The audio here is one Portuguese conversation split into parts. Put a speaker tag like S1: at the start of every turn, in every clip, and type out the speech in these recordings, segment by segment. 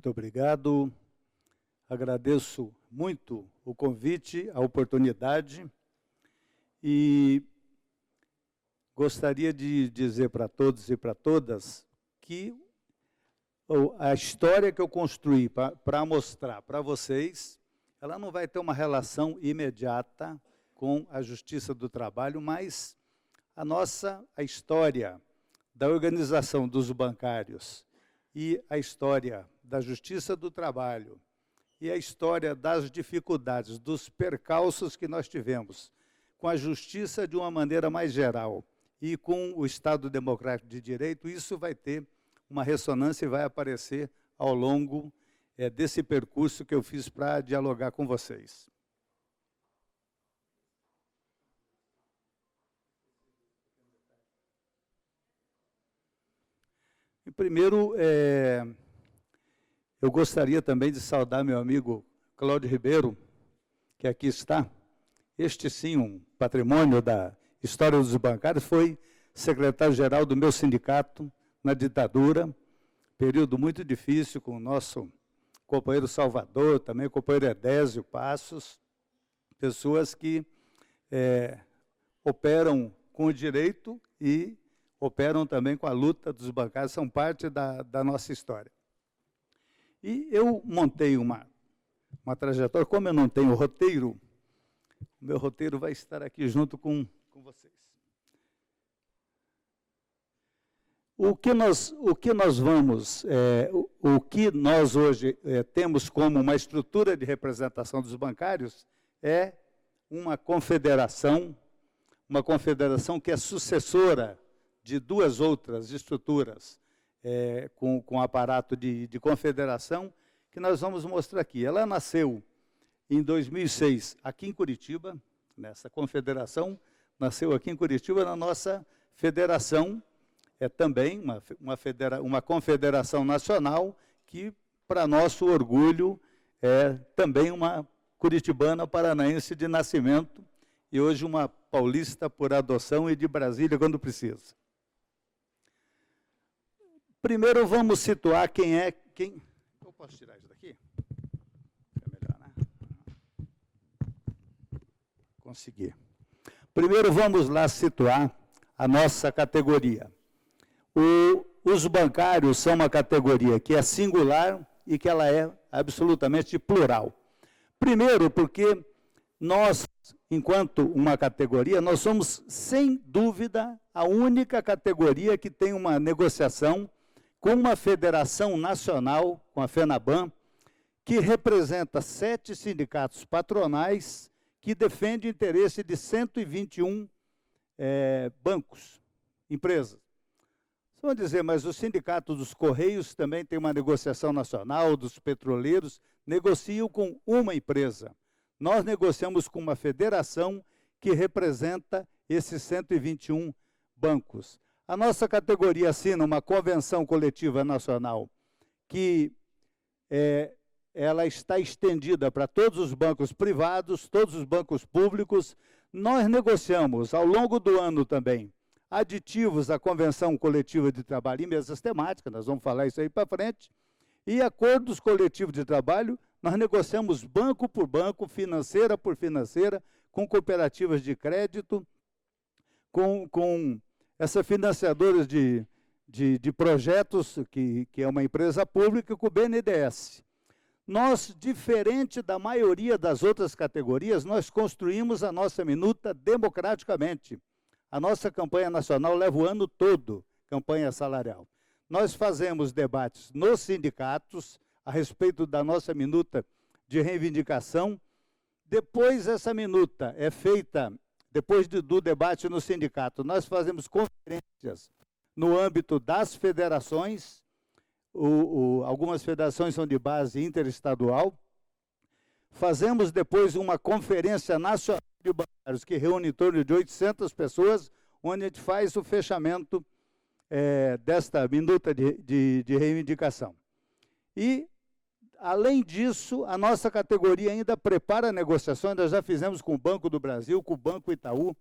S1: Muito obrigado. Agradeço muito o convite, a oportunidade, e gostaria de dizer para todos e para todas que a história que eu construí para mostrar para vocês, ela não vai ter uma relação imediata com a Justiça do Trabalho, mas a história da organização dos bancários e a história da Justiça do Trabalho e a história das dificuldades, dos percalços que nós tivemos com a justiça de uma maneira mais geral e com o Estado Democrático de Direito, isso vai ter uma ressonância e vai aparecer ao longo desse percurso que eu fiz para dialogar com vocês. E primeiro, eu gostaria também de saudar meu amigo Cláudio Ribeiro, que aqui está. Este, sim, um patrimônio da história dos bancários, foi secretário-geral do meu sindicato na ditadura, período muito difícil com o nosso companheiro Salvador, também o companheiro Edésio Passos, pessoas que operam com o direito e operam também com a luta dos bancários, são parte da nossa história. E eu montei uma trajetória, como eu não tenho roteiro, o meu roteiro vai estar aqui junto com vocês. O que nós hoje temos como uma estrutura de representação dos bancários é uma confederação que é sucessora de duas outras estruturas com aparato de confederação, que nós vamos mostrar aqui. Ela nasceu em 2006 aqui em Curitiba, nessa confederação, nasceu aqui em Curitiba, na nossa federação, também uma confederação nacional, que, para nosso orgulho, é também uma curitibana paranaense de nascimento, e hoje uma paulista por adoção e de Brasília quando precisa. Primeiro vamos situar quem é... Eu posso tirar isso daqui? É melhor, né? Consegui. Primeiro vamos lá situar a nossa categoria. Os bancários são uma categoria que é singular e que ela é absolutamente plural. Primeiro porque nós, enquanto uma categoria, nós somos, sem dúvida, a única categoria que tem uma negociação com uma federação nacional, com a FENABAN, que representa 7 sindicatos patronais que defendem o interesse de 121 bancos, empresas. Vocês vão dizer, mas o sindicato dos Correios também tem uma negociação nacional, dos petroleiros, negociam com uma empresa. Nós negociamos com uma federação que representa esses 121 bancos. A nossa categoria assina uma convenção coletiva nacional que ela está estendida para todos os bancos privados, todos os bancos públicos. Nós negociamos, ao longo do ano também, aditivos à convenção coletiva de trabalho em mesas temáticas, nós vamos falar isso aí para frente, e acordos coletivos de trabalho, nós negociamos banco por banco, financeira por financeira, com cooperativas de crédito, com essa financiadora de projetos, que é uma empresa pública, com o BNDES. Nós, diferente da maioria das outras categorias, nós construímos a nossa minuta democraticamente. A nossa campanha nacional leva o ano todo, campanha salarial. Nós fazemos debates nos sindicatos a respeito da nossa minuta de reivindicação. Depois essa minuta é feita, depois do debate no sindicato, nós fazemos conferências no âmbito das federações, algumas federações são de base interestadual. Fazemos depois uma conferência nacional de bancários, que reúne em torno de 800 pessoas, onde a gente faz o fechamento desta minuta de reivindicação. E, além disso, a nossa categoria ainda prepara negociações, nós já fizemos com o Banco do Brasil, com o Banco Itaú,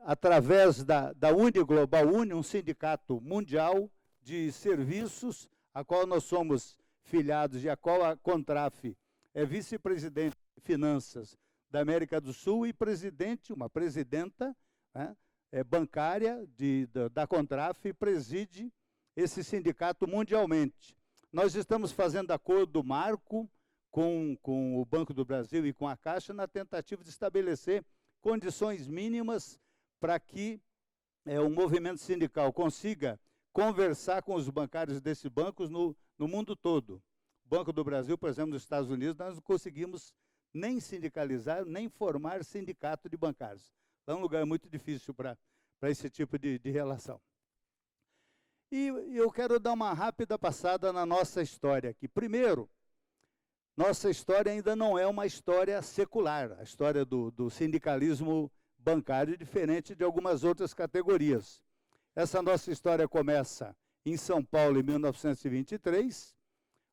S1: através da Uniglobal Uni, um sindicato mundial de serviços, a qual nós somos filiados, e a qual a Contraf é vice-presidente de finanças da América do Sul e uma presidenta, né, bancária da Contraf, preside esse sindicato mundialmente. Nós estamos fazendo acordo marco com o Banco do Brasil e com a Caixa na tentativa de estabelecer condições mínimas para que o movimento sindical consiga conversar com os bancários desses bancos no mundo todo. O Banco do Brasil, por exemplo, nos Estados Unidos, nós não conseguimos nem sindicalizar, nem formar sindicato de bancários. É um lugar muito difícil para esse tipo de relação. E eu quero dar uma rápida passada na nossa história aqui. Primeiro, nossa história ainda não é uma história secular, a história do sindicalismo bancário, diferente de algumas outras categorias. Essa nossa história começa em São Paulo, em 1923,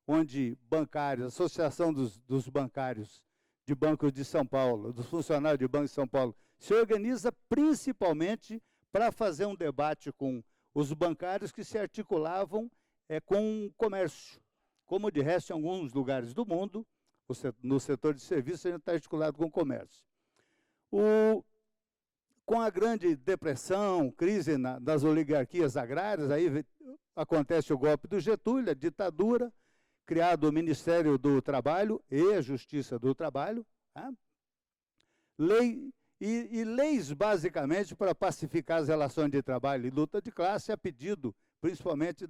S1: onde bancários, a Associação dos Bancários de Banco de São Paulo, dos funcionários de Banco de São Paulo, se organiza principalmente para fazer um debate com os bancários que se articulavam com o comércio. Como, de resto, em alguns lugares do mundo, no setor de serviços, a gente está articulado com o comércio. Com a Grande Depressão, crise das oligarquias agrárias, aí acontece o golpe do Getúlio, a ditadura, criado o Ministério do Trabalho e a Justiça do Trabalho, tá? Leis, basicamente, para pacificar as relações de trabalho e luta de classe, a pedido, principalmente,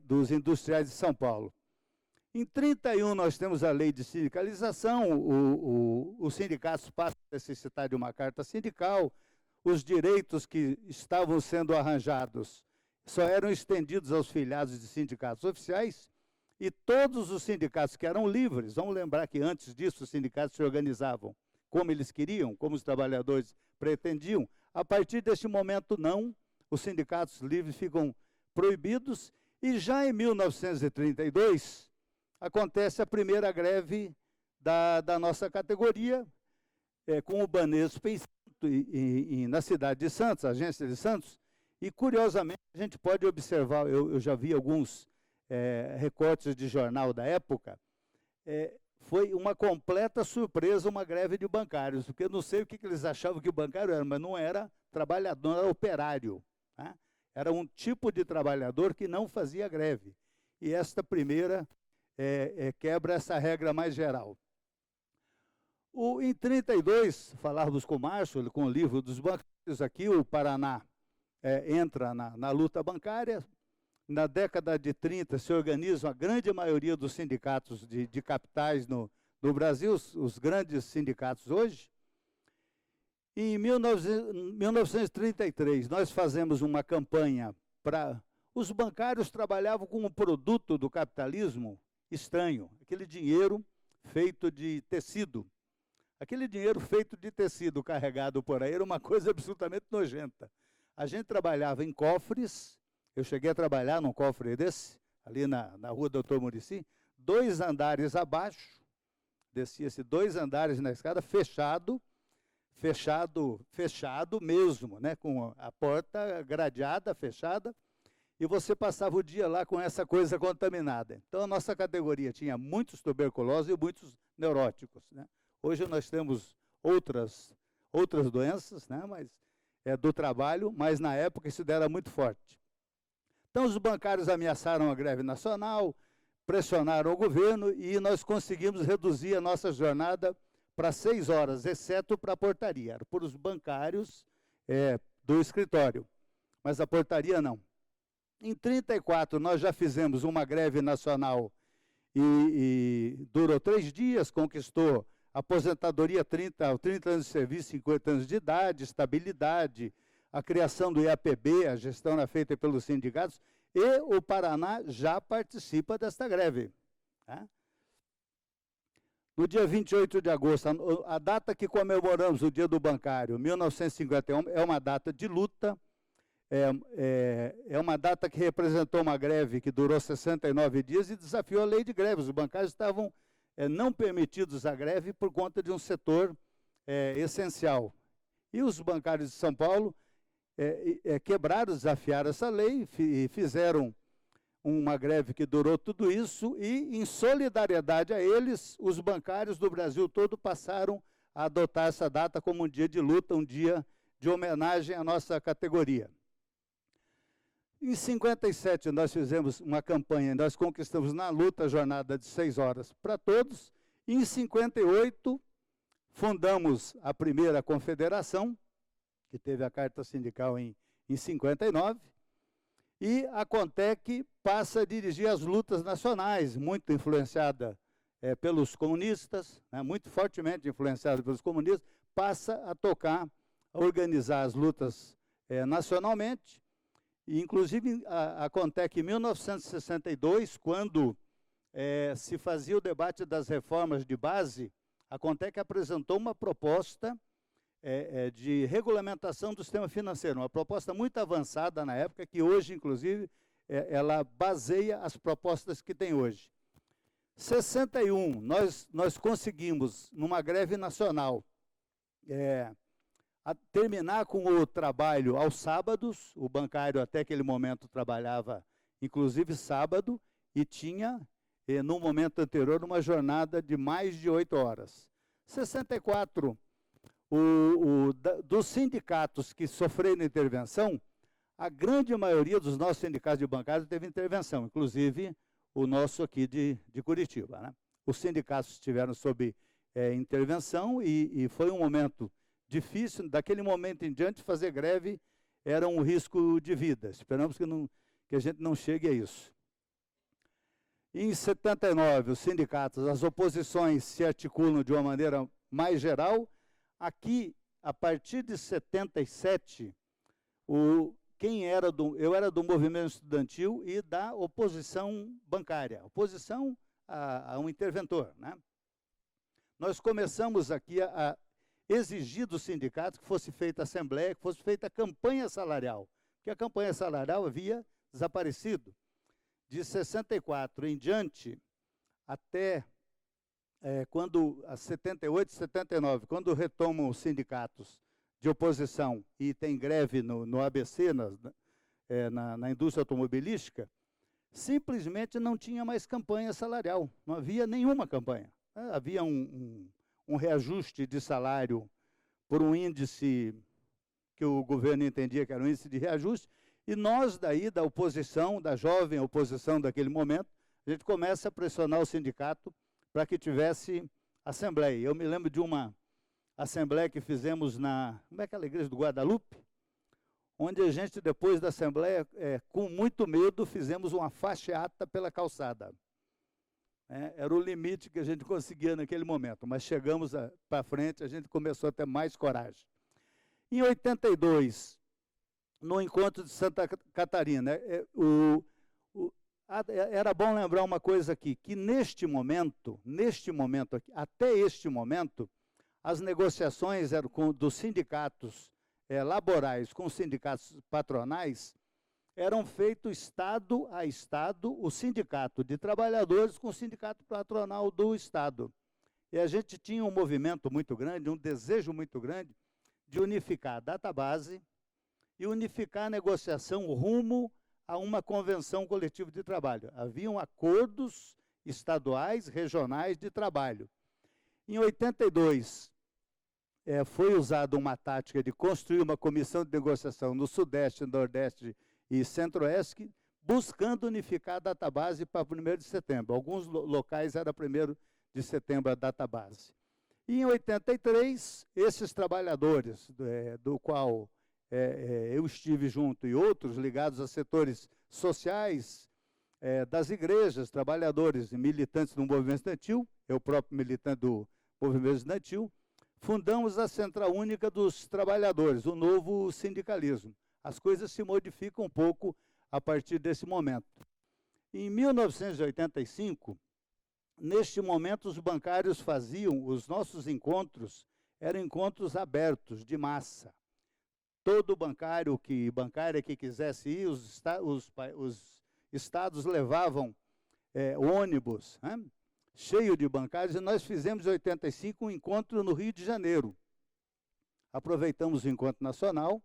S1: dos industriais de São Paulo. Em 1931, nós temos a lei de sindicalização, os sindicatos passam a necessitar de uma carta sindical, os direitos que estavam sendo arranjados só eram estendidos aos filiados de sindicatos oficiais, e todos os sindicatos que eram livres, vamos lembrar que antes disso os sindicatos se organizavam como eles queriam, como os trabalhadores pretendiam. A partir deste momento, não, os sindicatos livres ficam proibidos, e já em 1932 acontece a primeira greve da nossa categoria, com o Banespa na cidade de Santos, a agência de Santos, e curiosamente a gente pode observar, eu já vi alguns recortes de jornal da época, foi uma completa surpresa uma greve de bancários, porque eu não sei o que eles achavam que o bancário era, mas não era trabalhador, não era operário, tá? Era um tipo de trabalhador que não fazia greve. E esta primeira quebra essa regra mais geral. Em 1932, falávamos com o Márcio, com o livro dos bancários, aqui o Paraná entra na luta bancária. Na década de 30 se organizam a grande maioria dos sindicatos de capitais no Brasil, os grandes sindicatos hoje. E em 1933, nós fazemos uma campanha para... Os bancários trabalhavam com um produto do capitalismo estranho, aquele dinheiro feito de tecido. Aquele dinheiro feito de tecido carregado por aí era uma coisa absolutamente nojenta. A gente trabalhava em cofres. Eu cheguei a trabalhar num cofre desse, ali na rua Doutor Muricy, 2 andares abaixo, descia-se 2 andares na escada, fechado mesmo, né, com a porta gradeada, fechada, e você passava o dia lá com essa coisa contaminada. Então, a nossa categoria tinha muitos tuberculosos e muitos neuróticos, né? Hoje nós temos outras doenças, né, mas do trabalho, mas na época isso era muito forte. Então, os bancários ameaçaram a greve nacional, pressionaram o governo e nós conseguimos reduzir a nossa jornada para 6 horas, exceto para a portaria. Era por os bancários do escritório, mas a portaria não. Em 1934, nós já fizemos uma greve nacional e durou 3 dias, conquistou aposentadoria, 30 anos de serviço, 50 anos de idade, estabilidade, a criação do IAPB, a gestão era feita pelos sindicatos, e o Paraná já participa desta greve. Tá? No dia 28 de agosto, a data que comemoramos o Dia do Bancário, 1951, é uma data de luta, é uma data que representou uma greve que durou 69 dias e desafiou a lei de greves. Os bancários estavam não permitidos à greve por conta de um setor essencial. E os bancários de São Paulo quebraram, desafiaram essa lei e fizeram uma greve que durou tudo isso, e, em solidariedade a eles, os bancários do Brasil todo passaram a adotar essa data como um dia de luta, um dia de homenagem à nossa categoria. Em 57, nós fizemos uma campanha, nós conquistamos na luta a jornada de 6 horas para todos. Em 58, fundamos a primeira confederação, que teve a carta sindical em 59, e a CONTEC passa a dirigir as lutas nacionais, muito influenciada pelos comunistas, né, muito fortemente influenciada pelos comunistas, passa a tocar, a organizar as lutas nacionalmente. E, inclusive, a CONTEC, em 1962, quando se fazia o debate das reformas de base, a CONTEC apresentou uma proposta de regulamentação do sistema financeiro, uma proposta muito avançada na época, que hoje, inclusive, ela baseia as propostas que tem hoje. 61, nós conseguimos, numa greve nacional, terminar com o trabalho aos sábados. O bancário, até aquele momento, trabalhava, inclusive, sábado, e tinha, no momento anterior, uma jornada de mais de 8 horas. 64, dos sindicatos que sofreram intervenção, a grande maioria dos nossos sindicatos de bancários teve intervenção, inclusive o nosso aqui de Curitiba, né? Os sindicatos estiveram sob intervenção, e foi um momento difícil. Daquele momento em diante, fazer greve era um risco de vida. Esperamos que a gente não chegue a isso. Em 79, os sindicatos, as oposições se articulam de uma maneira mais geral. Aqui, a partir de 77, eu era do movimento estudantil e da oposição bancária, oposição a um interventor, né? Nós começamos aqui a exigir dos sindicatos que fosse feita assembleia, que fosse feita campanha salarial, porque a campanha salarial havia desaparecido. De 64 em diante, até a 78, 79, quando retomam os sindicatos de oposição e tem greve no ABC, na indústria automobilística, simplesmente não tinha mais campanha salarial, não havia nenhuma campanha. Havia um reajuste de salário por um índice que o governo entendia que era um índice de reajuste, e nós daí, da oposição, da jovem oposição daquele momento, a gente começa a pressionar o sindicato para que tivesse assembleia. Eu me lembro de uma assembleia que fizemos como é aquela igreja do Guadalupe? Onde a gente, depois da assembleia, com muito medo, fizemos uma faixa pela calçada. Era o limite que a gente conseguia naquele momento, mas chegamos para frente, a gente começou a ter mais coragem. Em 82, no encontro de Santa Catarina, era bom lembrar uma coisa aqui, que neste momento aqui, até este momento, as negociações eram dos sindicatos laborais com os sindicatos patronais, eram feitos Estado a Estado, o sindicato de trabalhadores com o sindicato patronal do Estado. E a gente tinha um movimento muito grande, um desejo muito grande, de unificar a database e unificar a negociação rumo a uma convenção coletiva de trabalho. Haviam acordos estaduais, regionais de trabalho. Em 82, foi usada uma tática de construir uma comissão de negociação no Sudeste, Nordeste e Centro-Oeste, buscando unificar a database para 1º de setembro. Alguns locais era 1º de setembro a database. E em 83, esses trabalhadores, do qual eu estive junto, e outros ligados a setores sociais, das igrejas, trabalhadores e militantes do movimento estudantil, eu próprio militante do movimento estudantil, fundamos a Central Única dos Trabalhadores, o novo sindicalismo. As coisas se modificam um pouco a partir desse momento. Em 1985, neste momento, os bancários faziam, os nossos encontros, eram encontros abertos, de massa. Todo bancária que quisesse ir, os estados levavam ônibus, cheio de bancários, e nós fizemos em 85 um encontro no Rio de Janeiro. Aproveitamos o encontro nacional,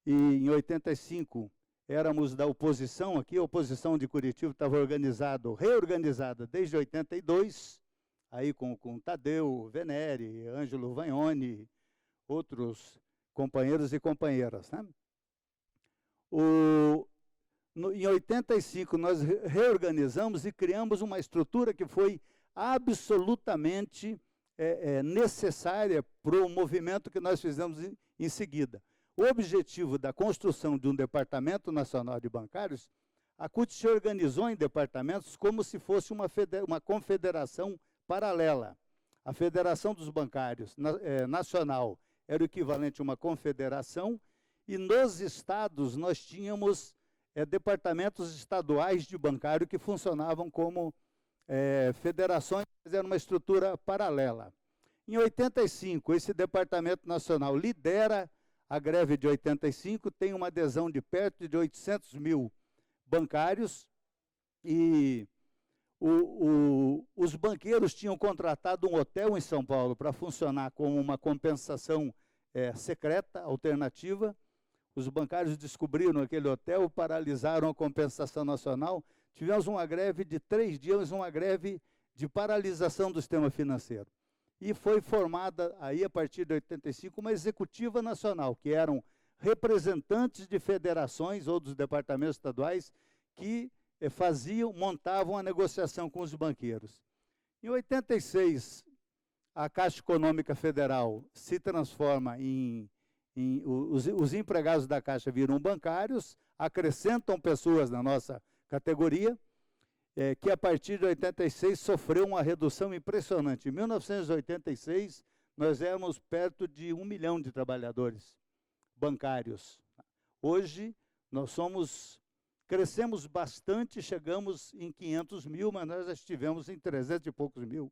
S1: e em 85 éramos da oposição aqui, a oposição de Curitiba estava reorganizada desde 82, aí com Tadeu Venere, Ângelo Vagnoni, outros companheiros e companheiras, né? Em 85, nós reorganizamos e criamos uma estrutura que foi absolutamente necessária para o movimento que nós fizemos em seguida. O objetivo da construção de um Departamento Nacional de Bancários, a CUT se organizou em departamentos como se fosse uma confederação paralela. A Federação dos Bancários Nacional era o equivalente a uma confederação, e nos estados nós tínhamos departamentos estaduais de bancário que funcionavam como federações, mas era uma estrutura paralela. Em 85, esse Departamento Nacional lidera a greve de 85, tem uma adesão de perto de 800 mil bancários, e os banqueiros tinham contratado um hotel em São Paulo para funcionar como uma compensação secreta, alternativa. Os bancários descobriram aquele hotel, paralisaram a compensação nacional. Tivemos uma greve de 3 dias, uma greve de paralisação do sistema financeiro. E foi formada, aí, a partir de 85, uma executiva nacional, que eram representantes de federações ou dos departamentos estaduais que montavam a negociação com os banqueiros. Em 86, a Caixa Econômica Federal se transforma os empregados da Caixa viram bancários, acrescentam pessoas na nossa categoria, que a partir de 86 sofreu uma redução impressionante. Em 1986, nós éramos perto de 1 milhão de trabalhadores bancários. Hoje, crescemos bastante, chegamos em 500 mil, mas nós já estivemos em 300 e poucos mil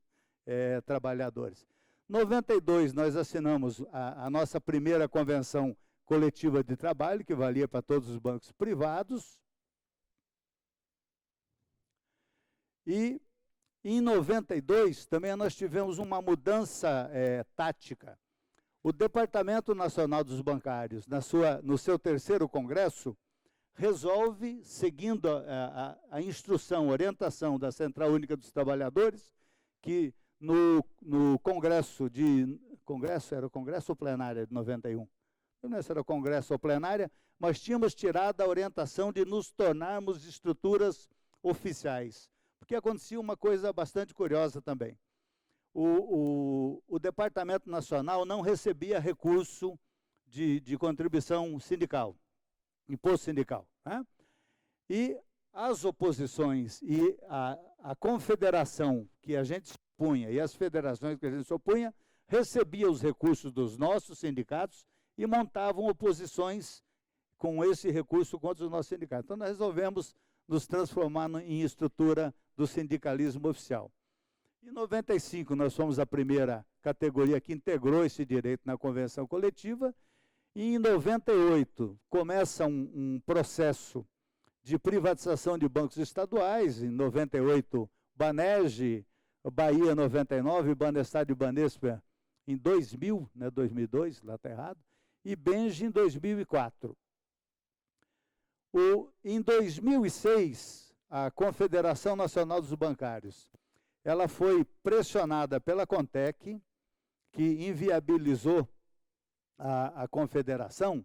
S1: trabalhadores. Em 92, nós assinamos a nossa primeira convenção coletiva de trabalho, que valia para todos os bancos privados. E em 92, também nós tivemos uma mudança tática. O Departamento Nacional dos Bancários, no seu terceiro congresso, resolve, seguindo a instrução, orientação da Central Única dos Trabalhadores, que no congresso era o congresso ou plenária de 91? Não sei se era o congresso ou plenária, mas tínhamos tirado a orientação de nos tornarmos estruturas oficiais. Porque acontecia uma coisa bastante curiosa também. O Departamento Nacional não recebia recurso de contribuição sindical, imposto sindical, né? E as oposições e a confederação que a gente se opunha e as federações que a gente se opunha recebiam os recursos dos nossos sindicatos e montavam oposições com esse recurso contra os nossos sindicatos. Então, nós resolvemos nos transformar em estrutura do sindicalismo oficial. Em 95, nós fomos a primeira categoria que integrou esse direito na convenção coletiva, e em 98 começa um processo de privatização de bancos estaduais. Em 98, Banerj, Bahia 99, Banestado e Banespa em 2000, né, 2002, lá está errado, e Benji em 2004. Em 2006, a Confederação Nacional dos Bancários, ela foi pressionada pela Contec, que inviabilizou a confederação,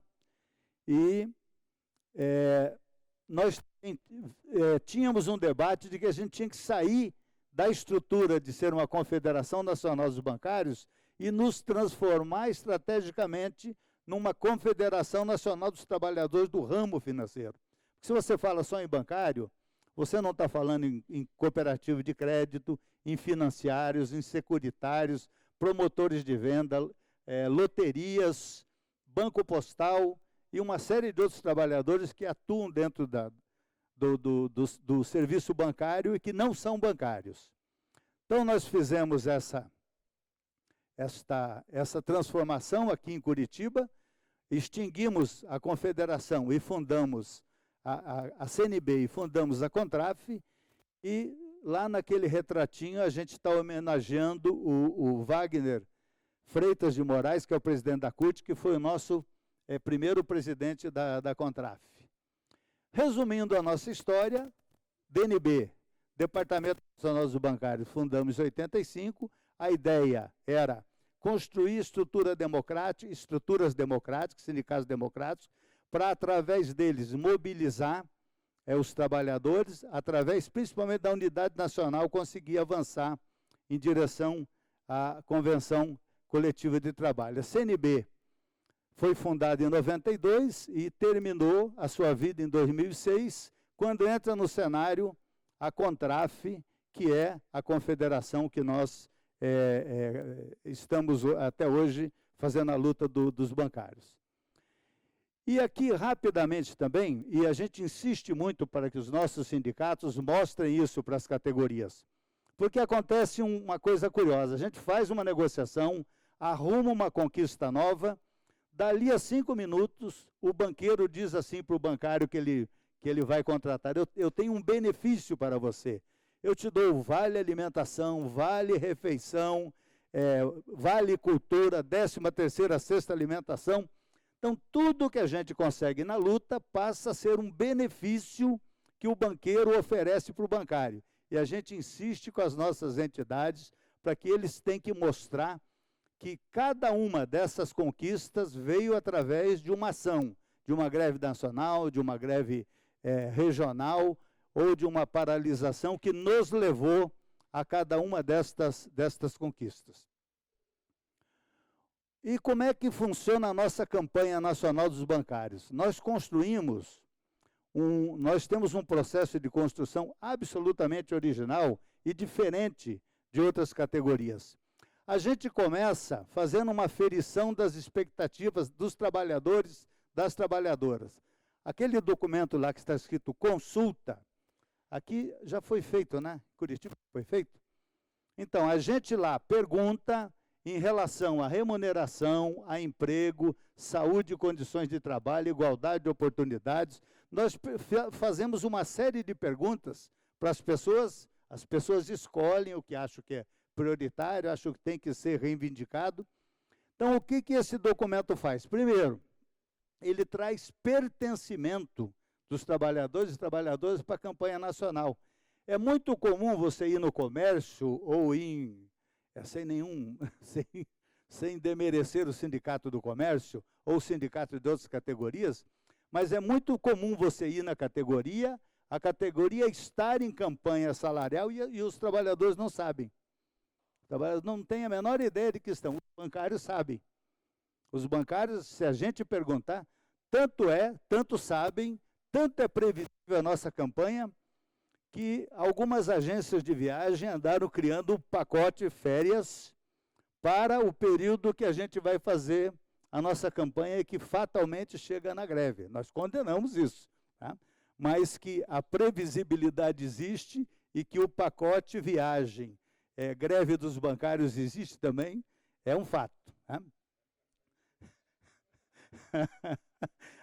S1: e nós tínhamos um debate de que a gente tinha que sair da estrutura de ser uma Confederação Nacional dos Bancários e nos transformar estrategicamente numa Confederação Nacional dos Trabalhadores do ramo financeiro. Porque se você fala só em bancário, você não está falando em cooperativa de crédito, em financiários, em securitários, promotores de venda, loterias, banco postal e uma série de outros trabalhadores que atuam dentro do serviço bancário e que não são bancários. Então, nós fizemos essa transformação aqui em Curitiba, extinguimos a Confederação e fundamos a CNB e fundamos a Contraf, e lá naquele retratinho a gente está homenageando o Wagner Freitas de Moraes, que é o presidente da CUT, que foi o nosso primeiro presidente da Contraf. Resumindo a nossa história, DNB, Departamento Nacional dos Bancários, fundamos em 85, a ideia era construir estruturas democráticas, sindicatos democráticos, para, através deles, mobilizar os trabalhadores, através, principalmente da unidade nacional, conseguir avançar em direção à Convenção Coletiva de Trabalho. A CNB foi fundada em 92 e terminou a sua vida em 2006, quando entra no cenário a CONTRAF, que é a confederação que nós estamos até hoje fazendo a luta dos bancários. E aqui, rapidamente também, e a gente insiste muito para que os nossos sindicatos mostrem isso para as categorias, porque acontece uma coisa curiosa, a gente faz uma negociação, arruma uma conquista nova, dali a 5 minutos, o banqueiro diz assim para o bancário que ele vai contratar, eu tenho um benefício para você, eu te dou vale alimentação, vale refeição, vale cultura, 13ª, sexta alimentação. Então, tudo que a gente consegue na luta passa a ser um benefício que o banqueiro oferece para o bancário. E a gente insiste com as nossas entidades para que eles têm que mostrar que cada uma dessas conquistas veio através de uma ação, de uma greve nacional, de uma greve regional ou de uma paralisação que nos levou a cada uma destas conquistas. E como é que funciona a nossa campanha nacional dos bancários? Nós temos um processo de construção absolutamente original e diferente de outras categorias. A gente começa fazendo uma aferição das expectativas dos trabalhadores, das trabalhadoras. Aquele documento lá que está escrito consulta, aqui já foi feito, né? Curitiba foi feito? Então, a gente lá pergunta em relação à remuneração, a emprego, saúde e condições de trabalho, igualdade de oportunidades. Nós fazemos uma série de perguntas para as pessoas escolhem o que acham que é prioritário, acham que tem que ser reivindicado. Então, o que esse documento faz? Primeiro, ele traz pertencimento dos trabalhadores e trabalhadoras para a campanha nacional. É muito comum você ir no comércio ou sem demerecer o sindicato do comércio ou o sindicato de outras categorias, mas é muito comum você ir na categoria, a categoria estar em campanha salarial e os trabalhadores não sabem. Os trabalhadores não têm a menor ideia de que estão. Os bancários sabem. Os bancários, se a gente perguntar, tanto sabem, tanto é previsível a nossa campanha, que algumas agências de viagem andaram criando um pacote férias para o período que a gente vai fazer a nossa campanha e que fatalmente chega na greve. Nós condenamos isso, tá? Mas que a previsibilidade existe e que o pacote viagem, greve dos bancários existe também, é um fato. Tá?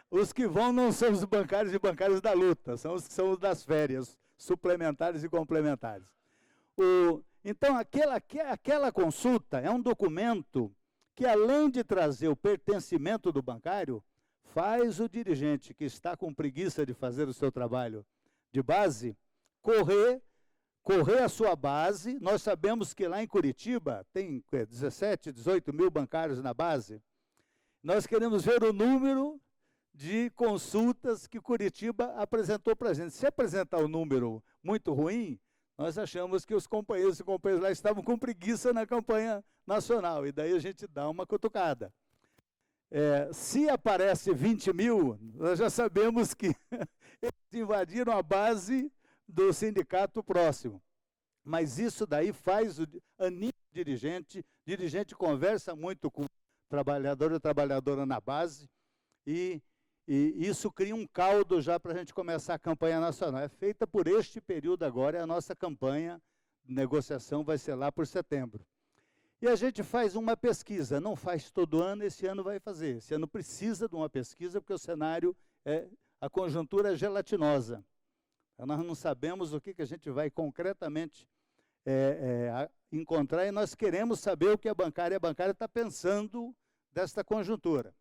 S1: Os que vão não são os bancários e bancários da luta, são os das férias, suplementares e complementares. Então, aquela consulta é um documento que, além de trazer o pertencimento do bancário, faz o dirigente que está com preguiça de fazer o seu trabalho de base, correr a sua base. Nós sabemos que lá em Curitiba tem 17, 18 mil bancários na base. Nós queremos ver o número de consultas que Curitiba apresentou para a gente. Se apresentar um número muito ruim, nós achamos que os companheiros e companheiras lá estavam com preguiça na campanha nacional, e daí a gente dá uma cutucada. Se aparece 20 mil, nós já sabemos que eles invadiram a base do sindicato próximo. Mas isso daí anima o dirigente conversa muito com o trabalhador e trabalhadora na base, e isso cria um caldo já para a gente começar a campanha nacional. É feita por este período agora, e a nossa campanha de negociação vai ser lá por setembro. E a gente faz uma pesquisa, não faz todo ano, esse ano vai fazer. Esse ano precisa de uma pesquisa, porque o cenário, a conjuntura é gelatinosa. Então, nós não sabemos o que a gente vai concretamente encontrar, e nós queremos saber o que a bancária está pensando desta conjuntura.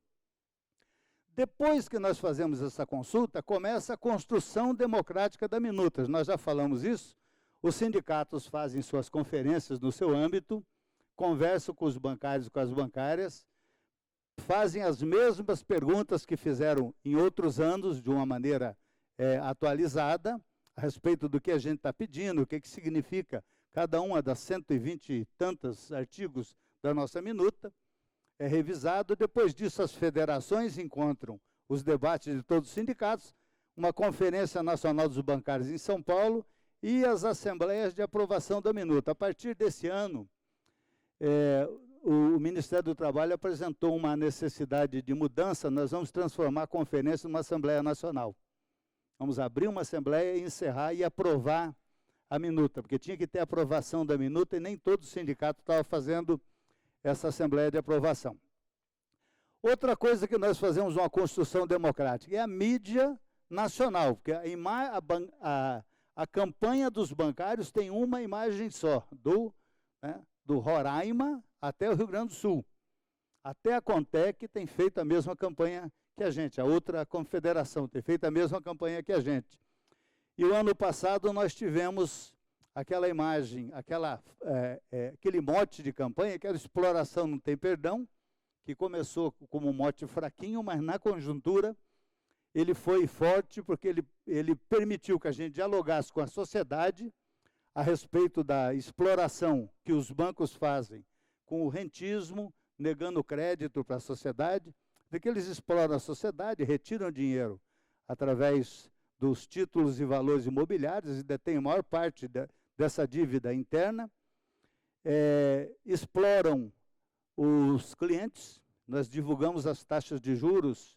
S1: Depois que nós fazemos essa consulta, começa a construção democrática da minuta. Nós já falamos isso. Os sindicatos fazem suas conferências no seu âmbito, conversam com os bancários e com as bancárias, fazem as mesmas perguntas que fizeram em outros anos, de uma maneira atualizada, a respeito do que a gente está pedindo, o que significa cada uma das 120 e tantos artigos da nossa minuta, é revisado. Depois disso, as federações encontram os debates de todos os sindicatos, uma conferência nacional dos bancários em São Paulo e as assembleias de aprovação da minuta. A partir desse ano, o Ministério do Trabalho apresentou uma necessidade de mudança. Nós vamos transformar a conferência numa Assembleia Nacional. Vamos abrir uma Assembleia, encerrar e aprovar a minuta, porque tinha que ter aprovação da minuta e nem todo sindicato estava fazendo essa Assembleia de aprovação. Outra coisa que nós fazemos uma construção democrática é a mídia nacional, porque a campanha dos bancários tem uma imagem só, do Roraima até o Rio Grande do Sul. Até a Contec tem feito a mesma campanha que a gente, a outra confederação tem feito a mesma campanha que a gente. E o ano passado nós tivemos aquela imagem, aquele mote de campanha, que era exploração não tem perdão, que começou como um mote fraquinho, mas na conjuntura ele foi forte, porque ele permitiu que a gente dialogasse com a sociedade a respeito da exploração que os bancos fazem com o rentismo, negando crédito para a sociedade, de que eles exploram a sociedade, retiram dinheiro através dos títulos e valores imobiliários e detêm a maior parte dessa dívida interna, exploram os clientes. Nós divulgamos as taxas de juros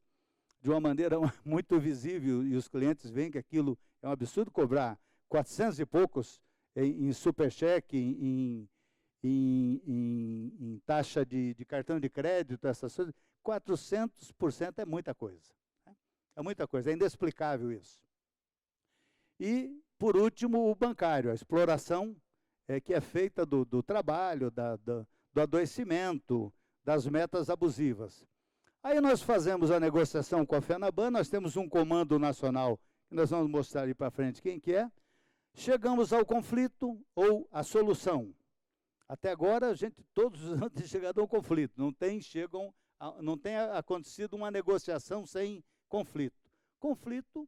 S1: de uma maneira muito visível e os clientes veem que aquilo é um absurdo, cobrar 400 e poucos em supercheque, em taxa de cartão de crédito, essas coisas. 400% é muita coisa. É muita coisa, é inexplicável isso. E, por último, o bancário, a exploração que é feita do trabalho, do adoecimento, das metas abusivas. Aí nós fazemos a negociação com a FENABAN, nós temos um comando nacional, que nós vamos mostrar ali para frente quem que é. Chegamos ao conflito ou à solução. Até agora, todos os anos tem chegado a um conflito, não tem acontecido uma negociação sem conflito. Conflito,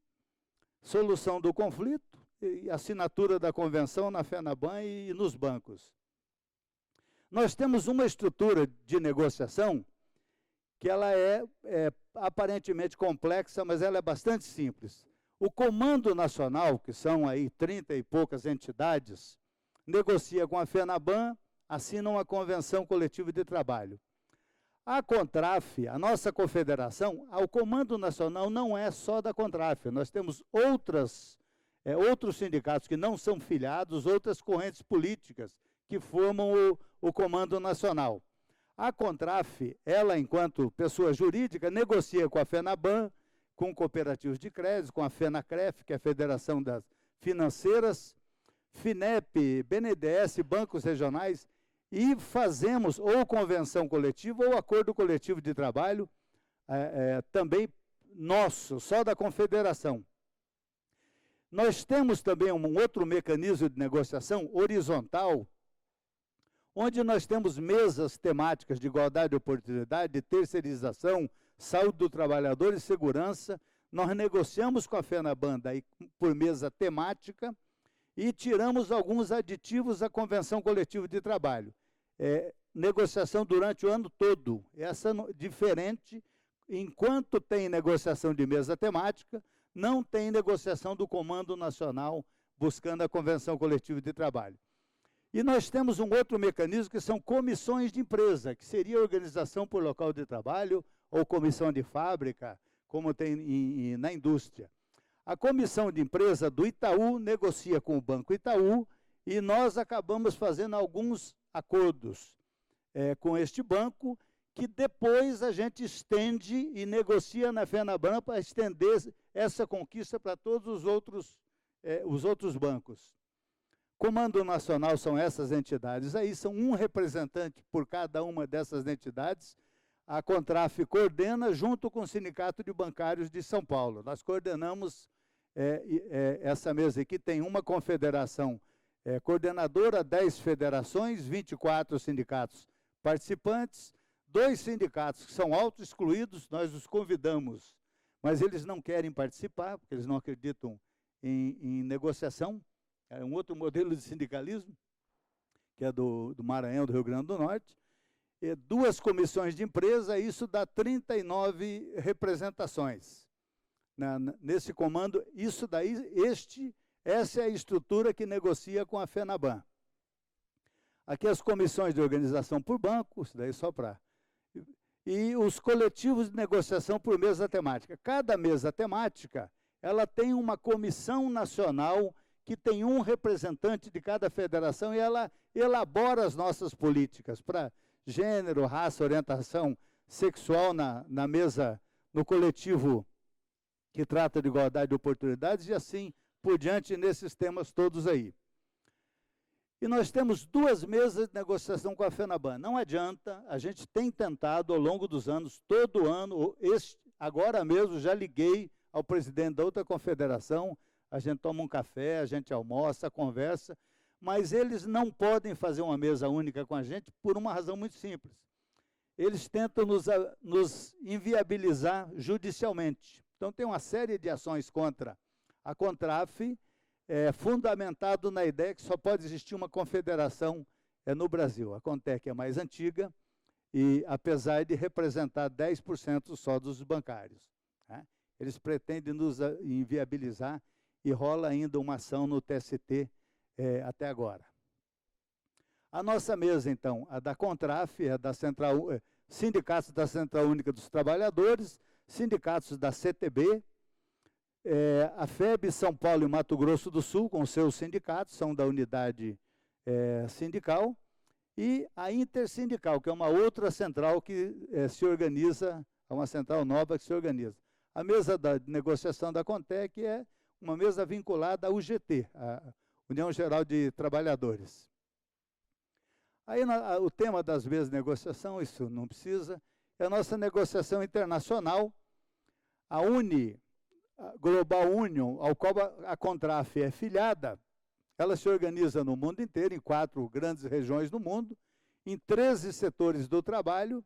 S1: solução do conflito e assinatura da convenção na FENABAN e nos bancos. Nós temos uma estrutura de negociação que ela é aparentemente complexa, mas ela é bastante simples. O Comando Nacional, que são aí 30 e poucas entidades, negocia com a FENABAN, assina uma convenção coletiva de trabalho. A CONTRAF, a nossa confederação, o Comando Nacional não é só da CONTRAF, nós temos outros sindicatos que não são filiados, outras correntes políticas que formam o Comando Nacional. A CONTRAF, ela, enquanto pessoa jurídica, negocia com a FENABAN, com cooperativos de crédito, com a FENACREF, que é a Federação das Financeiras, FINEP, BNDES, bancos regionais, e fazemos ou convenção coletiva ou acordo coletivo de trabalho, também nosso, só da confederação. Nós temos também um outro mecanismo de negociação horizontal, onde nós temos mesas temáticas de igualdade de oportunidade, de terceirização, saúde do trabalhador e segurança. Nós negociamos com a FENABAN daí, por mesa temática e tiramos alguns aditivos à convenção coletiva de trabalho. Negociação durante o ano todo. Essa diferente, enquanto tem negociação de mesa temática, não tem negociação do Comando Nacional buscando a convenção coletiva de trabalho. E nós temos um outro mecanismo que são comissões de empresa, que seria organização por local de trabalho ou comissão de fábrica, como tem na indústria. A comissão de empresa do Itaú negocia com o Banco Itaú e nós acabamos fazendo alguns acordos com este banco, que depois a gente estende e negocia na FENABAN para estender essa conquista para todos os outros bancos. Comando Nacional são essas entidades aí, são um representante por cada uma dessas entidades. a Contraf coordena junto com o Sindicato de Bancários de São Paulo. Nós coordenamos essa mesa aqui, tem uma confederação coordenadora, 10 federações, 24 sindicatos participantes, 2 sindicatos que são auto-excluídos, nós os convidamos, mas eles não querem participar, porque eles não acreditam em negociação. É um outro modelo de sindicalismo, que é do Maranhão, do Rio Grande do Norte. 2 comissões de empresa, isso dá 39 representações. Nesse comando, isso daí, essa é a estrutura que negocia com a FENABAN. Aqui as comissões de organização por banco, isso daí só para... E os coletivos de negociação por mesa temática. Cada mesa temática, ela tem uma comissão nacional que tem um representante de cada federação e ela elabora as nossas políticas para gênero, raça, orientação sexual na mesa, no coletivo que trata de igualdade de oportunidades e assim por diante nesses temas todos aí. E nós temos 2 mesas de negociação com a FENABAN. Não adianta, a gente tem tentado ao longo dos anos, todo ano, agora mesmo já liguei ao presidente da outra confederação, a gente toma um café, a gente almoça, conversa, mas eles não podem fazer uma mesa única com a gente por uma razão muito simples. Eles tentam nos inviabilizar judicialmente. Então, tem uma série de ações contra a Contraf, fundamentado na ideia que só pode existir uma confederação no Brasil. A Contec é mais antiga, e apesar de representar 10% só dos bancários. Né? Eles pretendem nos inviabilizar e rola ainda uma ação no TST até agora. A nossa mesa, então, a da Contraf, sindicatos da Central Única dos Trabalhadores, sindicatos da CTB, a FEB São Paulo e Mato Grosso do Sul, com seus sindicatos, são da unidade sindical, e a Intersindical, que é uma outra central que se organiza, é uma central nova que se organiza. A mesa da negociação da Contec é uma mesa vinculada à UGT, a União Geral de Trabalhadores. Aí o tema das mesas de negociação, isso não precisa, é a nossa negociação internacional, a Global Union, ao qual a Contraf é filiada, ela se organiza no mundo inteiro, em 4 grandes regiões do mundo, em 13 setores do trabalho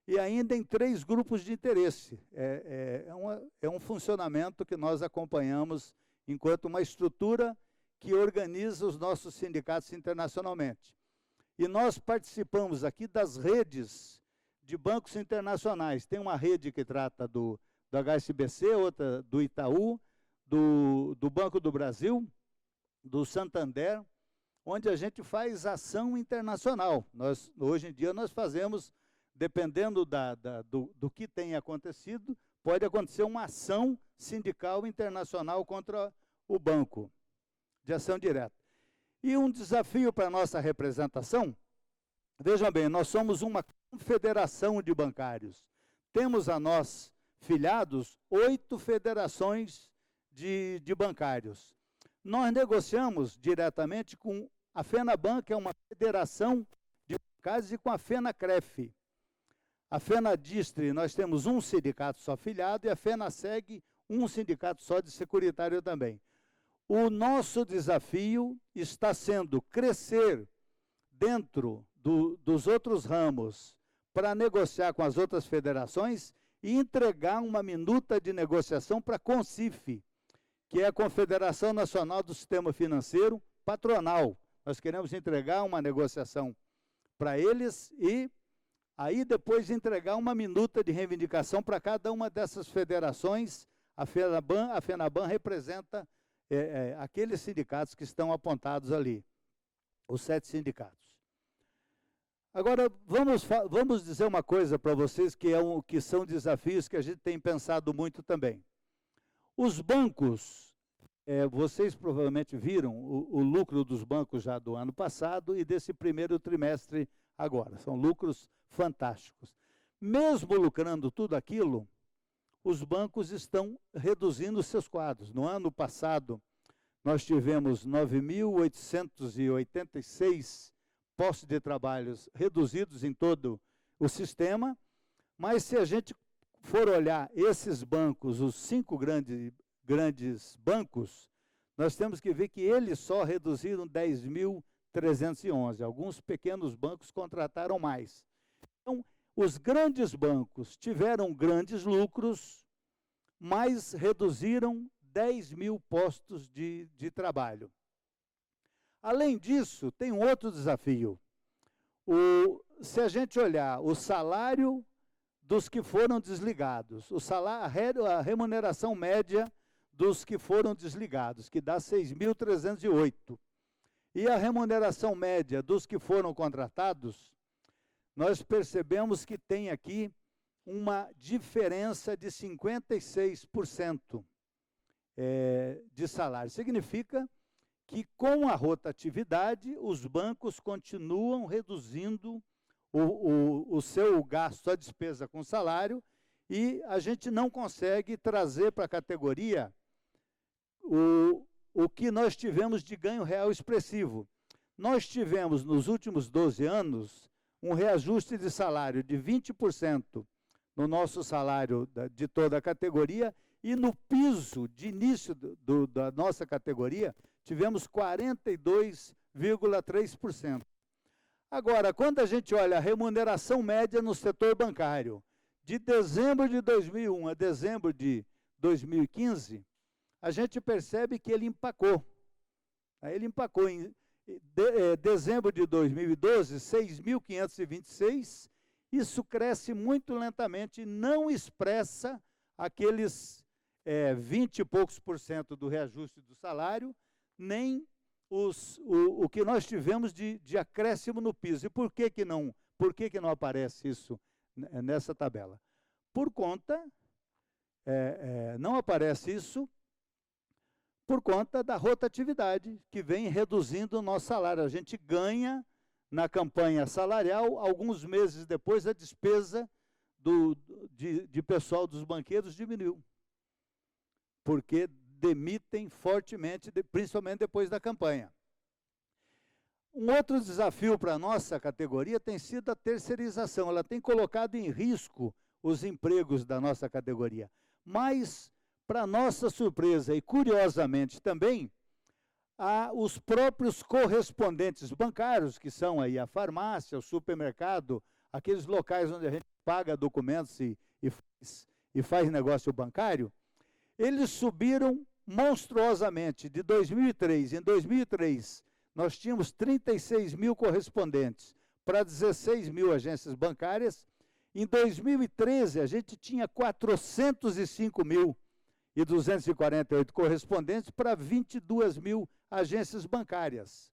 S1: e ainda em 3 grupos de interesse. É um funcionamento que nós acompanhamos enquanto uma estrutura que organiza os nossos sindicatos internacionalmente. E nós participamos aqui das redes de bancos internacionais. Tem uma rede que trata do HSBC, outra do Itaú, do Banco do Brasil, do Santander, onde a gente faz ação internacional. Hoje em dia nós fazemos, dependendo do que tem acontecido, pode acontecer uma ação sindical internacional contra o banco, de ação direta. E um desafio para a nossa representação, vejam bem, nós somos uma confederação de bancários. Temos a nós, filiados, 8 federações de bancários. Nós negociamos diretamente com a FENABAN, que é uma federação de bancários, e com a FENACREF. A FENADISTRE, nós temos um sindicato só filiado, e a FENASEG, um sindicato só de securitário também. O nosso desafio está sendo crescer dentro dos outros ramos para negociar com as outras federações e entregar uma minuta de negociação para a CONCIF, que é a Confederação Nacional do Sistema Financeiro Patronal. Nós queremos entregar uma negociação para eles e aí depois entregar uma minuta de reivindicação para cada uma dessas federações. A FENABAN representa aqueles sindicatos que estão apontados ali, os 7 sindicatos. Agora, vamos dizer uma coisa para vocês que são desafios que a gente tem pensado muito também. Os bancos, vocês provavelmente viram o lucro dos bancos já do ano passado e desse primeiro trimestre agora. São lucros fantásticos. Mesmo lucrando tudo aquilo, os bancos estão reduzindo seus quadros. No ano passado, nós tivemos 9.886 postos de trabalhos reduzidos em todo o sistema. Mas se a gente for olhar esses bancos, os 5 grandes bancos, nós temos que ver que eles só reduziram 10.311. Alguns pequenos bancos contrataram mais. Então, os grandes bancos tiveram grandes lucros, mas reduziram 10.000 postos de trabalho. Além disso, tem um outro desafio. Se a gente olhar o salário dos que foram desligados, a remuneração média dos que foram desligados, que dá 6.308, e a remuneração média dos que foram contratados, nós percebemos que tem aqui uma diferença de 56% de salário. Significa que, com a rotatividade, os bancos continuam reduzindo o seu gasto, a despesa com salário, e a gente não consegue trazer para a categoria o que nós tivemos de ganho real expressivo. Nós tivemos, nos últimos 12 anos, um reajuste de salário de 20% no nosso salário de toda a categoria, e no piso de início da nossa categoria, tivemos 42,3%. Agora, quando a gente olha a remuneração média no setor bancário, de dezembro de 2001 a dezembro de 2015, a gente percebe que ele empacou. Ele empacou em dezembro de 2012, 6.526, isso cresce muito lentamente e não expressa aqueles 20 e poucos % do reajuste do salário, nem o que nós tivemos de acréscimo no piso. E por que não aparece isso nessa tabela? Por conta, não aparece isso por conta da rotatividade, que vem reduzindo o nosso salário. A gente ganha na campanha salarial, alguns meses depois a despesa de pessoal dos banqueiros diminuiu, porque demitem fortemente, principalmente depois da campanha. Um outro desafio para a nossa categoria tem sido a terceirização. Ela tem colocado em risco os empregos da nossa categoria. Mas, para nossa surpresa e curiosamente também, os próprios correspondentes bancários, que são aí a farmácia, o supermercado, aqueles locais onde a gente paga documentos e faz negócio bancário, eles subiram monstruosamente de 2003. Em 2003, nós tínhamos 36.000 correspondentes para 16.000 agências bancárias. Em 2013, a gente tinha 405.248 correspondentes para 22.000 agências bancárias.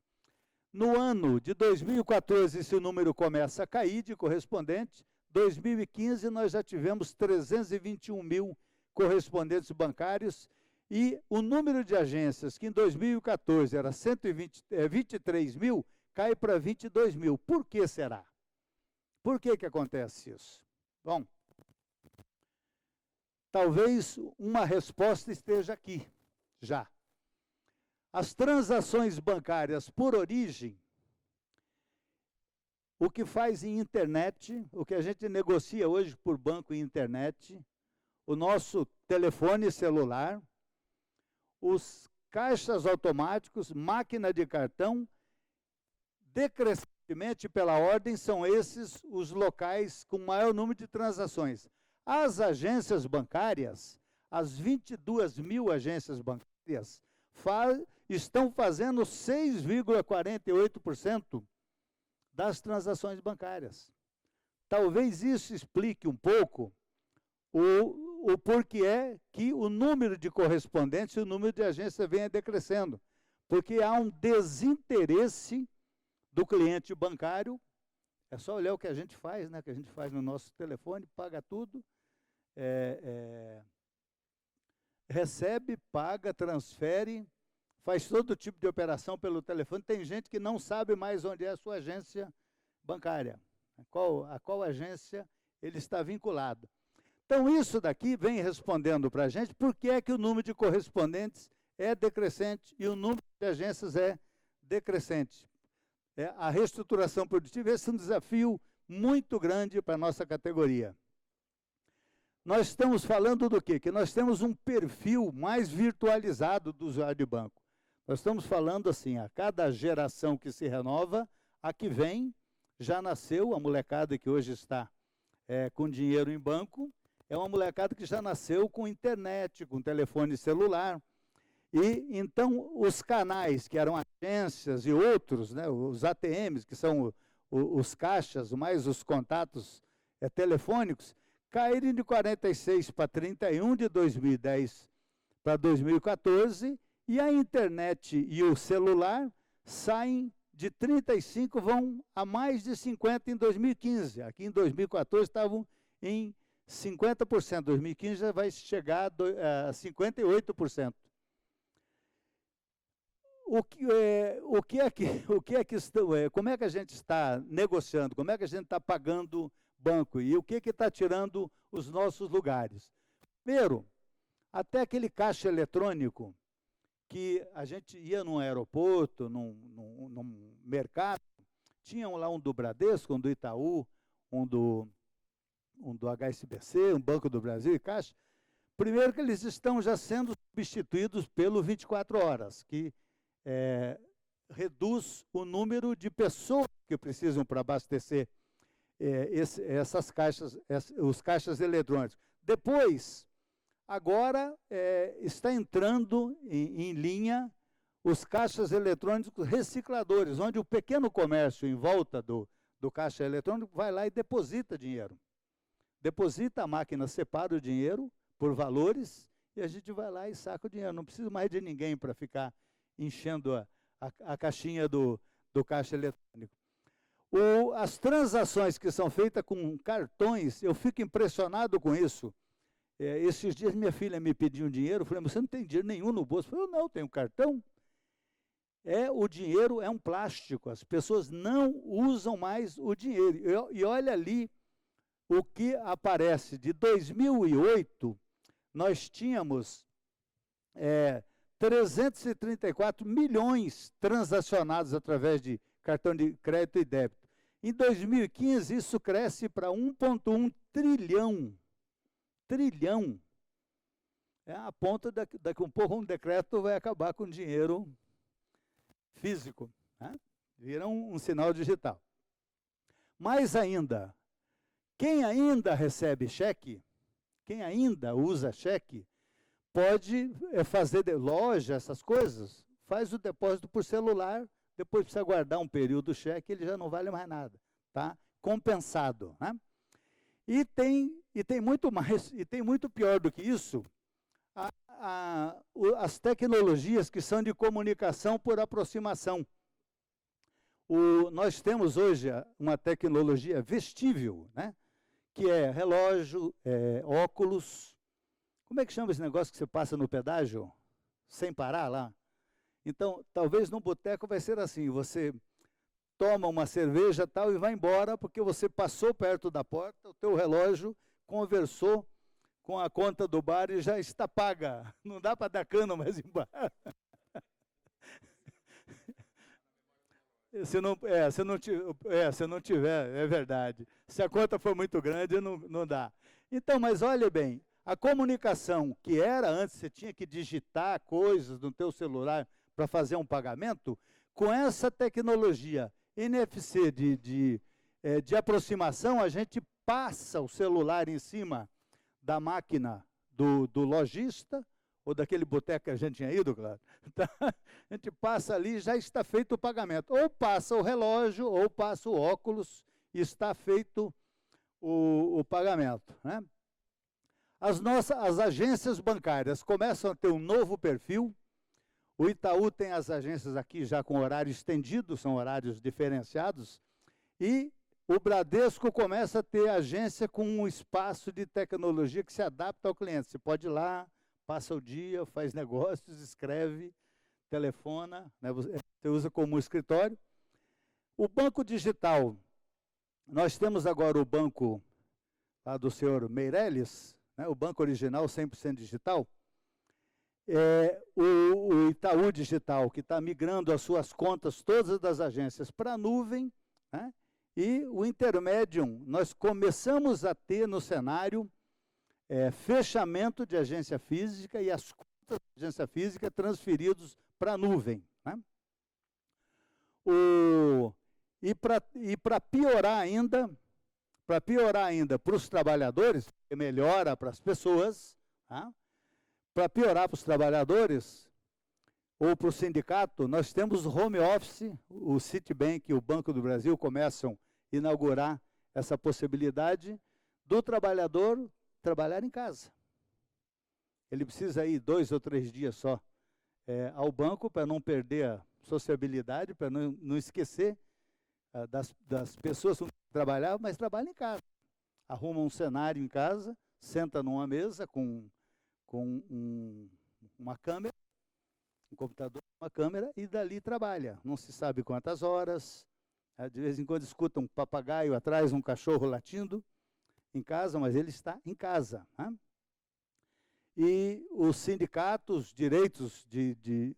S1: No ano de 2014, esse número começa a cair de correspondentes. 2015, nós já tivemos 321.000 correspondentes bancários, e o número de agências, que em 2014 era 23.000, cai para 22.000. Por que será? Por que acontece isso? Bom, talvez uma resposta esteja aqui, já. As transações bancárias, por origem, o que faz em internet, o que a gente negocia hoje por banco e internet, o nosso telefone celular, os caixas automáticos, máquina de cartão, decrescentemente pela ordem, são esses os locais com maior número de transações. As agências bancárias, as 22.000 agências bancárias, estão fazendo 6,48% das transações bancárias. Talvez isso explique um pouco o porquê é que o número de correspondentes e o número de agências venha decrescendo. Porque há um desinteresse do cliente bancário. É só olhar o que a gente faz, né? Que a gente faz no nosso telefone, paga tudo, recebe, paga, transfere, faz todo tipo de operação pelo telefone. Tem gente que não sabe mais onde é a sua agência bancária, a qual agência ele está vinculado. Então, isso daqui vem respondendo para a gente por que é que o número de correspondentes é decrescente e o número de agências é decrescente. A reestruturação produtiva, esse é um desafio muito grande para a nossa categoria. nós estamos falando do quê? Que nós temos um perfil mais virtualizado do usuário de banco. Nós estamos falando assim, a cada geração que se renova, a que vem já nasceu, a molecada que hoje está com dinheiro em banco, é uma molecada que já nasceu com internet, com telefone celular. E então os canais que eram agências e outros, né, os ATMs, que são os caixas, mais os contatos telefônicos, caíram de 46 para 31 de 2010 para 2014, e a internet e o celular saem de 35, vão a mais de 50 em 2015. Aqui em 2014 estavam em 50%, 2015 já vai chegar a 58%. Como é que a gente está negociando, como é que a gente está pagando banco e o que está tirando os nossos lugares? Primeiro, até aquele caixa eletrônico que a gente ia num aeroporto, num mercado, tinham lá um do Bradesco, um do Itaú, um do HSBC, um Banco do Brasil e Caixa. Primeiro que eles estão já sendo substituídos pelo 24 horas, que reduz o número de pessoas que precisam para abastecer essas caixas, os caixas eletrônicos. Depois, agora está entrando em linha os caixas eletrônicos recicladores, onde o pequeno comércio em volta do caixa eletrônico vai lá e deposita dinheiro. Deposita, a máquina separa o dinheiro por valores e a gente vai lá e saca o dinheiro. Não precisa mais de ninguém para ficar enchendo a caixinha do caixa eletrônico. As transações que são feitas com cartões, eu fico impressionado com isso. Esses dias minha filha me pediu um dinheiro, eu falei, mas você não tem dinheiro nenhum no bolso? Eu falei, não, tenho cartão. O dinheiro é um plástico, as pessoas não usam mais o dinheiro. E olha ali o que aparece. De 2008, nós tínhamos 334 milhões transacionados através de cartão de crédito e débito. Em 2015, isso cresce para 1,1 trilhão. Trilhão. A ponto daqui um pouco um decreto vai acabar com dinheiro físico. Né? Vira um sinal digital. Mais ainda, quem ainda recebe cheque, quem ainda usa cheque, pode fazer loja, essas coisas, faz o depósito por celular, depois precisa guardar um período o cheque, ele já não vale mais nada, tá? Compensado, né? E tem muito mais, e tem muito pior do que isso, as tecnologias que são de comunicação por aproximação. Nós temos hoje uma tecnologia vestível, né? Que é relógio, óculos. Como é que chama esse negócio que você passa no pedágio, sem parar lá? Então, talvez no boteco vai ser assim, você toma uma cerveja tal e vai embora, porque você passou perto da porta, o teu relógio conversou com a conta do bar e já está paga. Não dá para dar cano mais em bar. Se não tiver, é verdade. Se a conta for muito grande, não dá. Então, mas olha bem, a comunicação que era antes, você tinha que digitar coisas no teu celular para fazer um pagamento, com essa tecnologia NFC de aproximação, a gente passa o celular em cima da máquina do lojista, ou daquele boteco que a gente tinha ido, claro. Então, a gente passa ali e já está feito o pagamento. Ou passa o relógio, ou passa o óculos, e está feito o pagamento. Né? As agências bancárias começam a ter um novo perfil. O Itaú tem as agências aqui já com horário estendido, são horários diferenciados, e o Bradesco começa a ter agência com um espaço de tecnologia que se adapta ao cliente. Você pode ir lá, passa o dia, faz negócios, escreve, telefona, né, você usa como escritório. O banco digital, nós temos agora o banco lá do senhor Meirelles, né, o banco original 100% digital, o Itaú Digital, que está migrando as suas contas, todas das agências, para a nuvem, né? E o Intermedium, nós começamos a ter no cenário fechamento de agência física e as contas da agência física transferidos para a nuvem, né? E para piorar ainda para os trabalhadores, que melhora para as pessoas, tá? Para piorar para os trabalhadores ou para o sindicato, nós temos home office, o Citibank e o Banco do Brasil começam a inaugurar essa possibilidade do trabalhador trabalhar em casa. Ele precisa ir 2 ou 3 dias só ao banco para não perder a sociabilidade, para não esquecer das pessoas que trabalhavam, mas trabalha em casa. Arruma um cenário em casa, senta numa mesa com uma câmera, um computador, uma câmera, e dali trabalha. Não se sabe quantas horas, de vez em quando escuta um papagaio atrás, um cachorro latindo em casa, mas ele está em casa, né? E os sindicatos,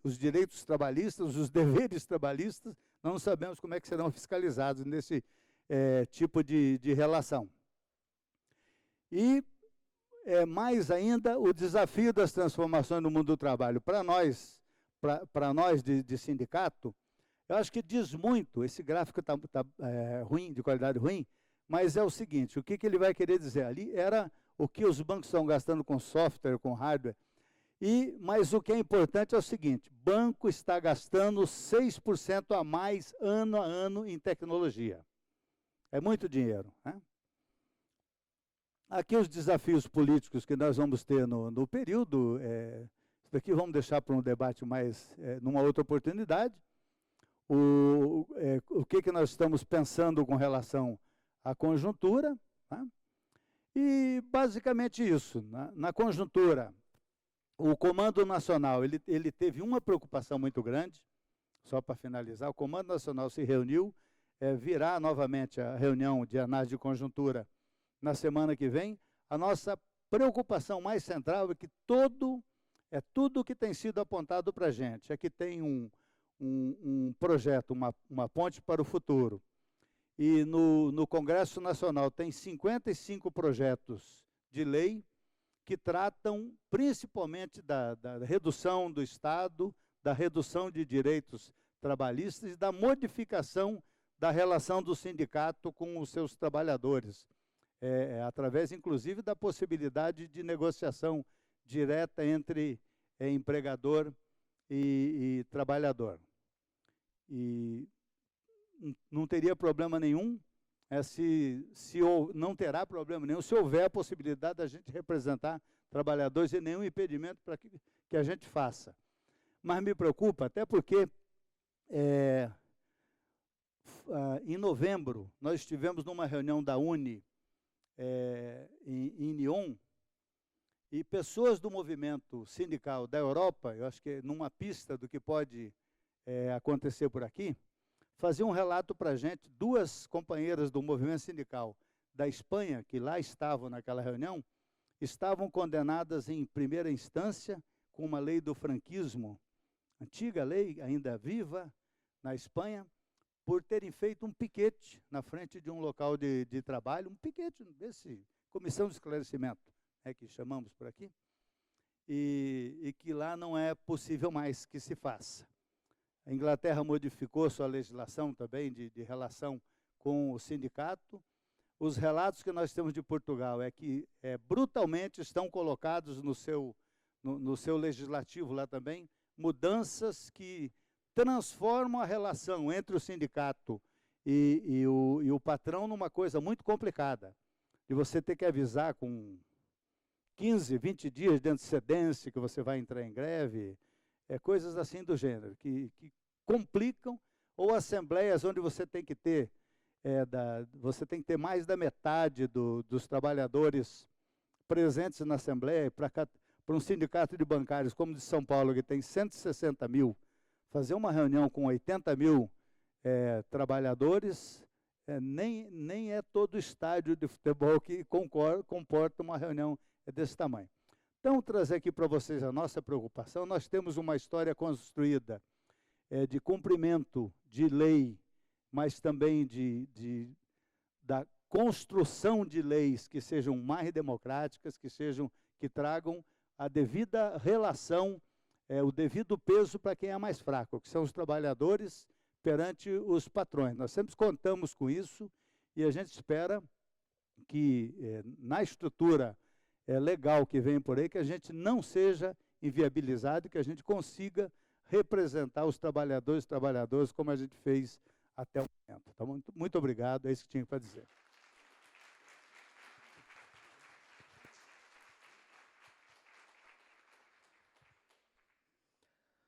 S1: os direitos trabalhistas, os deveres trabalhistas, não sabemos como é que serão fiscalizados nesse tipo de relação. E mais ainda o desafio das transformações no mundo do trabalho. Para nós de sindicato, eu acho que diz muito, esse gráfico está ruim, de qualidade ruim, mas é o seguinte, o que ele vai querer dizer ali era o que os bancos estão gastando com software, com hardware, mas o que é importante é o seguinte, banco está gastando 6% a mais ano a ano em tecnologia. É muito dinheiro, né? Aqui os desafios políticos que nós vamos ter no período, isso daqui vamos deixar para um debate mais, numa outra oportunidade. O que nós estamos pensando com relação à conjuntura, né? E basicamente isso. Na conjuntura, o Comando Nacional ele teve uma preocupação muito grande, só para finalizar, o Comando Nacional se reuniu, virá novamente a reunião de análise de conjuntura na semana que vem. A nossa preocupação mais central é que tudo que tem sido apontado para a gente, é que tem um projeto, uma ponte para o futuro. E no Congresso Nacional tem 55 projetos de lei que tratam principalmente da redução do Estado, da redução de direitos trabalhistas e da modificação da relação do sindicato com os seus trabalhadores, através, inclusive, da possibilidade de negociação direta entre empregador e trabalhador. E não teria problema nenhum, não terá problema nenhum se houver a possibilidade da gente representar trabalhadores e nenhum impedimento para que a gente faça. Mas me preocupa, até porque em novembro nós estivemos numa reunião da UNE em Nyon, e pessoas do movimento sindical da Europa, eu acho que numa pista do que pode acontecer por aqui, faziam um relato para a gente, 2 companheiras do movimento sindical da Espanha, que lá estavam naquela reunião, estavam condenadas em primeira instância com uma lei do franquismo, antiga lei, ainda viva, na Espanha, por terem feito um piquete na frente de um local de trabalho, um piquete desse, comissão de esclarecimento, que chamamos por aqui, e que lá não é possível mais que se faça. A Inglaterra modificou sua legislação também de relação com o sindicato. Os relatos que nós temos de Portugal é que brutalmente estão colocados no seu legislativo lá também, mudanças que transformam a relação entre o sindicato e o patrão numa coisa muito complicada, de você ter que avisar com 15, 20 dias de antecedência que você vai entrar em greve, coisas assim do gênero, que complicam, ou assembleias onde você tem que ter mais da metade dos trabalhadores presentes na assembleia. Para um sindicato de bancários como o de São Paulo, que tem 160 mil, fazer uma reunião com 80 mil trabalhadores, nem é todo estádio de futebol que comporta uma reunião desse tamanho. Então, trazer aqui para vocês a nossa preocupação. Nós temos uma história construída de cumprimento de lei, mas também da construção de leis que sejam mais democráticas, que tragam a devida relação, o devido peso para quem é mais fraco, que são os trabalhadores perante os patrões. Nós sempre contamos com isso e a gente espera que, na estrutura legal que vem por aí, que a gente não seja inviabilizado, que a gente consiga representar os trabalhadores como a gente fez até o momento. Então, muito obrigado, é isso que tinha para dizer.